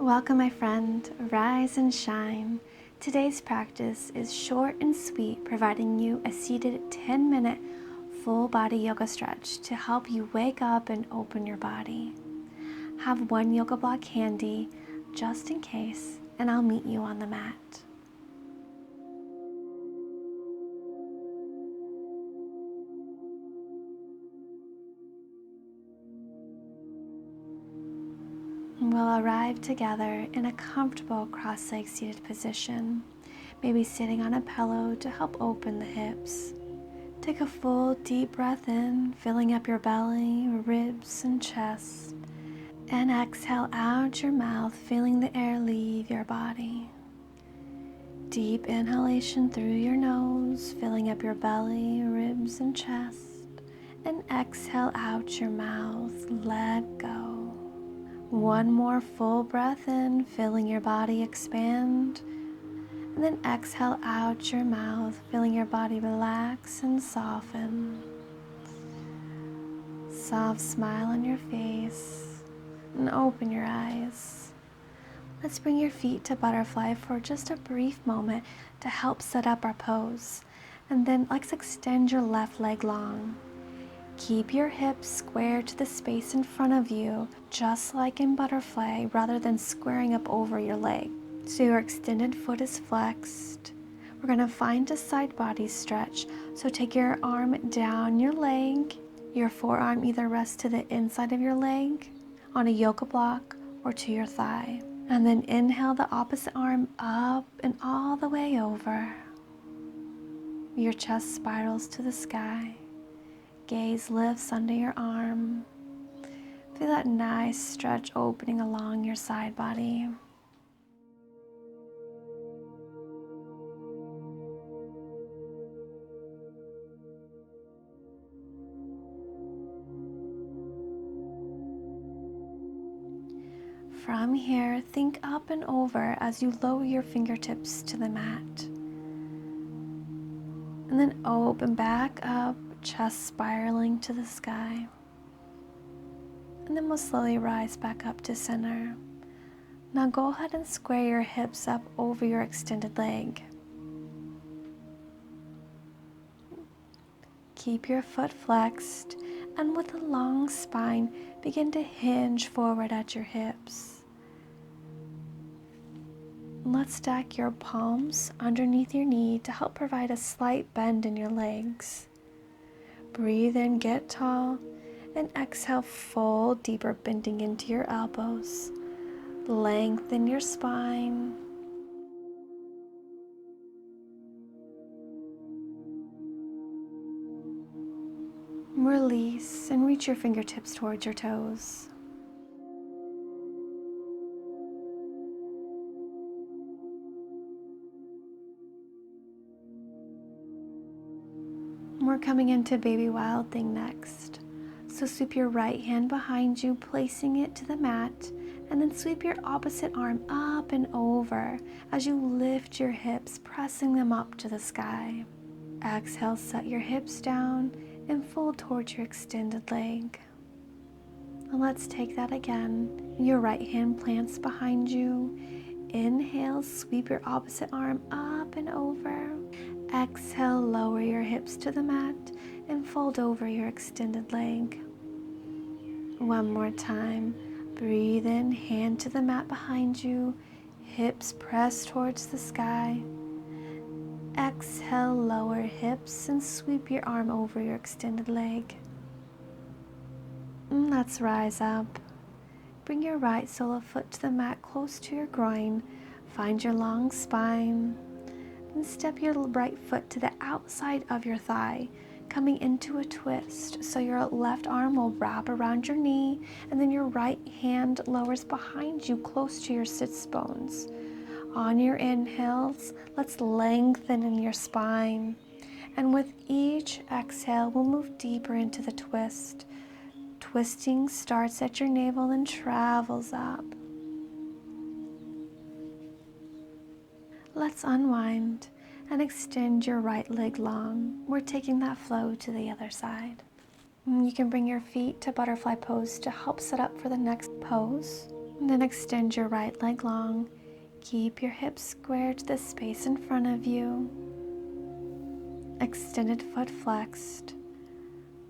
Welcome, my friend. Rise and shine. Today's practice is short and sweet, providing you a seated 10-minute full body yoga stretch to help you wake up and open your body. Have one yoga block handy just in case, and I'll meet you on the mat. We'll arrive together in a comfortable cross-legged seated position, maybe sitting on a pillow to help open the hips. Take a full deep breath in, filling up your belly, ribs, and chest, and exhale out your mouth, feeling the air leave your body. Deep inhalation through your nose, filling up your belly, ribs, and chest, and exhale out your mouth, let go. One more full breath in, feeling your body expand, and then exhale out your mouth, feeling your body relax and soften. Soft smile on your face, and open your eyes. Let's bring your feet to butterfly for just a brief moment to help set up our pose, and then let's extend your left leg long. Keep your hips square to the space in front of you, just like in butterfly, rather than squaring up over your leg. So your extended foot is flexed. We're going to find a side body stretch. So take your arm down your leg. Your forearm either rests to the inside of your leg, on a yoga block, or to your thigh. And then inhale the opposite arm up and all the way over. Your chest spirals to the sky. Gaze lifts under your arm. Feel that nice stretch opening along your side body. From here, think up and over as you lower your fingertips to the mat. And then open back up, chest spiraling to the sky. And then we'll slowly rise back up to center. Now go ahead and square your hips up over your extended leg. Keep your foot flexed, and with a long spine, begin to hinge forward at your hips. Let's stack your palms underneath your knee to help provide a slight bend in your legs. Breathe in, get tall, and exhale, fold deeper, bending into your elbows. Lengthen your spine. Release and reach your fingertips towards your toes. We're coming into baby wild thing next. So sweep your right hand behind you, placing it to the mat, and then sweep your opposite arm up and over as you lift your hips, pressing them up to the sky. Exhale, set your hips down and fold towards your extended leg. And let's take that again. Your right hand plants behind you. Inhale, sweep your opposite arm up and over. Exhale, lower your hips to the mat and fold over your extended leg. One more time. Breathe in, hand to the mat behind you, hips pressed towards the sky. Exhale, lower hips and sweep your arm over your extended leg. Let's rise up. Bring your right sole of foot to the mat close to your groin. Find your long spine. And step your right foot to the outside of your thigh, coming into a twist. So your left arm will wrap around your knee, and then your right hand lowers behind you close to your sits bones. On your inhales, let's lengthen in your spine. And with each exhale, we'll move deeper into the twist. Twisting starts at your navel and travels up. Let's unwind and extend your right leg long. We're taking that flow to the other side. You can bring your feet to butterfly pose to help set up for the next pose. And then extend your right leg long. Keep your hips square to the space in front of you. Extended foot flexed.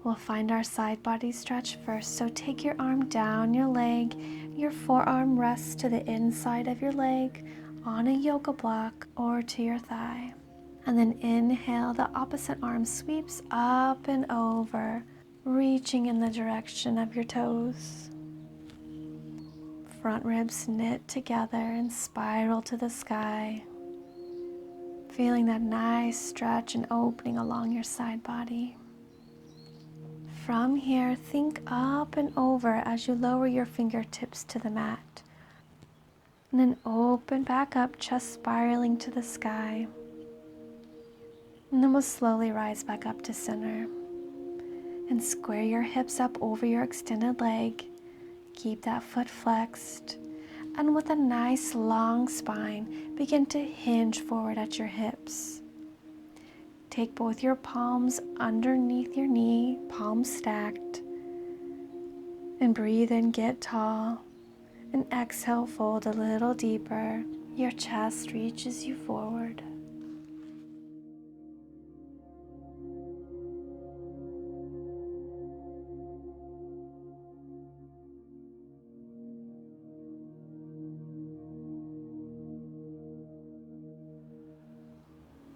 We'll find our side body stretch first. So take your arm down your leg. Your forearm rests to the inside of your leg on a yoga block or to your thigh. And then inhale, the opposite arm sweeps up and over, reaching in the direction of your toes. Front ribs knit together and spiral to the sky. Feeling that nice stretch and opening along your side body. From here, think up and over as you lower your fingertips to the mat. And then open back up, chest spiraling to the sky. And then we'll slowly rise back up to center. And square your hips up over your extended leg. Keep that foot flexed. And with a nice long spine, begin to hinge forward at your hips. Take both your palms underneath your knee, palms stacked. And breathe in, get tall. And exhale, fold a little deeper. Your chest reaches you forward.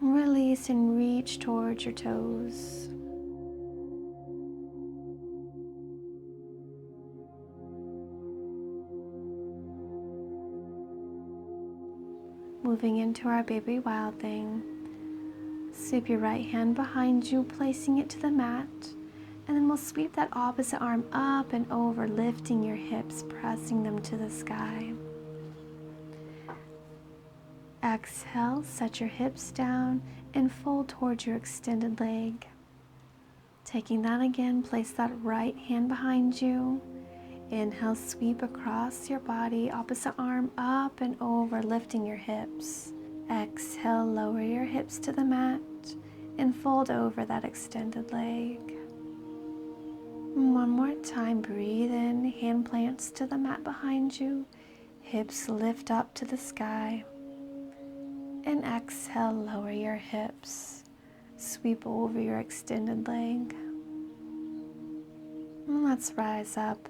Release and reach towards your toes. Moving into our baby wild thing. Sweep your right hand behind you, placing it to the mat. And then we'll sweep that opposite arm up and over, lifting your hips, pressing them to the sky. Exhale, set your hips down and fold towards your extended leg. Taking that again, place that right hand behind you. Inhale, sweep across your body, opposite arm up and over, lifting your hips. Exhale, lower your hips to the mat and fold over that extended leg. One more time, breathe in, hand plants to the mat behind you, hips lift up to the sky. And exhale, lower your hips, sweep over your extended leg. And let's rise up.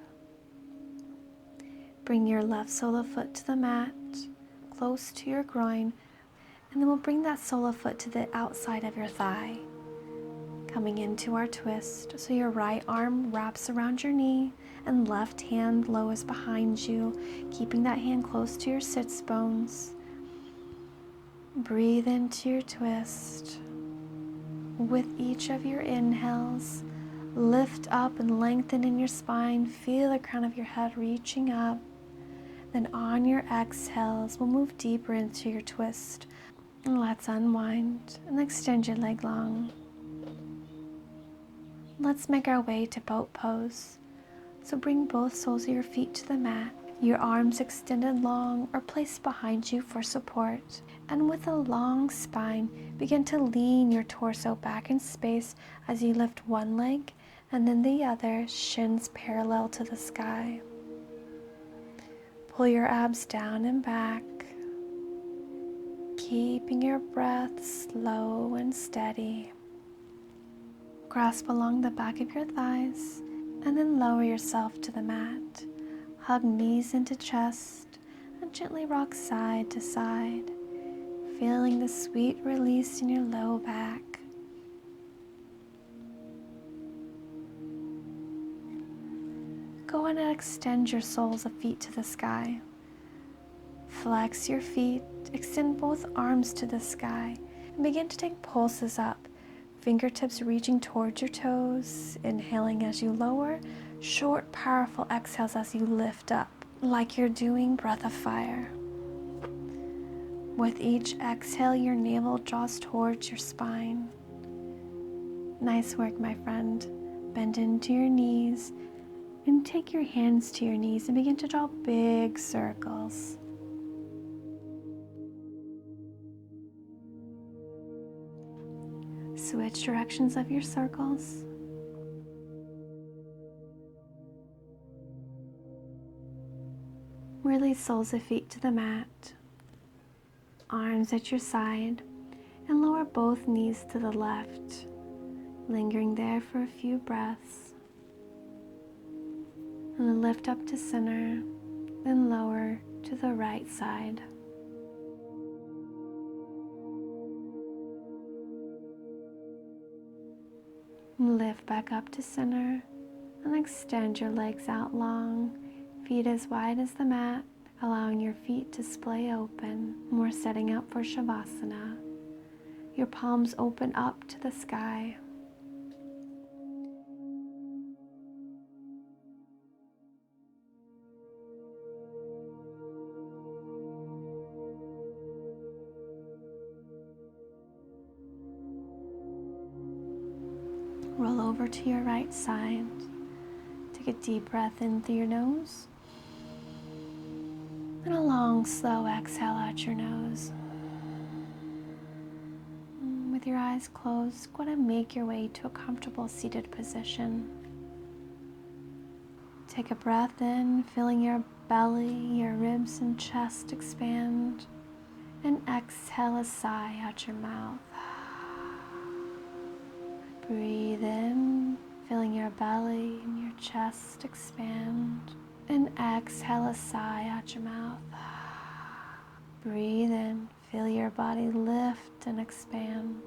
Bring your left sole of foot to the mat, close to your groin, and then we'll bring that sole of foot to the outside of your thigh. Coming into our twist, so your right arm wraps around your knee and left hand lowers behind you, keeping that hand close to your sits bones. Breathe into your twist. With each of your inhales, lift up and lengthen in your spine. Feel the crown of your head reaching up. Then on your exhales, we'll move deeper into your twist. And let's unwind and extend your leg long. Let's make our way to boat pose. So bring both soles of your feet to the mat. Your arms extended long or placed behind you for support. And with a long spine, begin to lean your torso back in space as you lift one leg and then the other, shins parallel to the sky. Pull your abs down and back, keeping your breath slow and steady. Grasp along the back of your thighs and then lower yourself to the mat. Hug knees into chest and gently rock side to side, feeling the sweet release in your low back. Go on and extend your soles of feet to the sky. Flex your feet, extend both arms to the sky, and begin to take pulses up. Fingertips reaching towards your toes, inhaling as you lower, short, powerful exhales as you lift up, like you're doing breath of fire. With each exhale, your navel draws towards your spine. Nice work, my friend. Bend into your knees and take your hands to your knees and begin to draw big circles. Switch directions of your circles. Release soles of feet to the mat, arms at your side, and lower both knees to the left, lingering there for a few breaths. And then lift up to center, then lower to the right side. And lift back up to center and extend your legs out long, feet as wide as the mat, allowing your feet to splay open. We're setting up for Shavasana. Your palms open up to the sky. Roll over to your right side. Take a deep breath in through your nose. And a long, slow exhale out your nose. With your eyes closed, go ahead and make your way to a comfortable seated position. Take a breath in, filling your belly, your ribs and chest expand. And exhale a sigh out your mouth. Breathe in, filling your belly and your chest expand. And exhale a sigh out your mouth. Breathe in, feel your body lift and expand.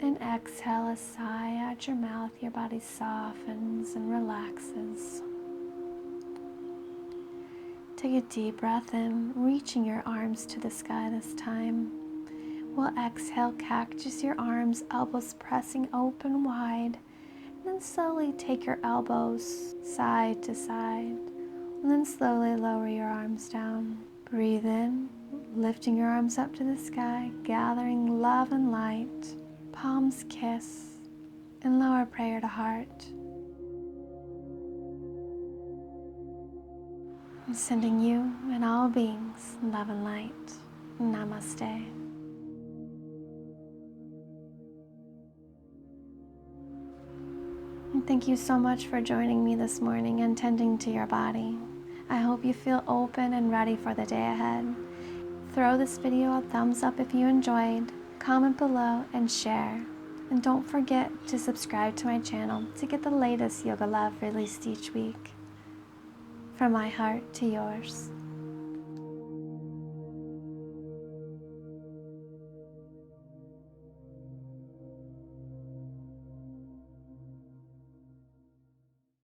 And exhale a sigh out your mouth. Your body softens and relaxes. Take a deep breath in, reaching your arms to the sky this time. We'll exhale, cactus your arms, elbows pressing open wide. And then slowly take your elbows side to side. And then slowly lower your arms down. Breathe in, lifting your arms up to the sky, gathering love and light. Palms kiss, and lower prayer to heart. I'm sending you and all beings love and light. Namaste. And thank you so much for joining me this morning and tending to your body. I hope you feel open and ready for the day ahead. Throw this video a thumbs up if you enjoyed, comment below and share. And don't forget to subscribe to my channel to get the latest Yoga Love released each week. From my heart to yours.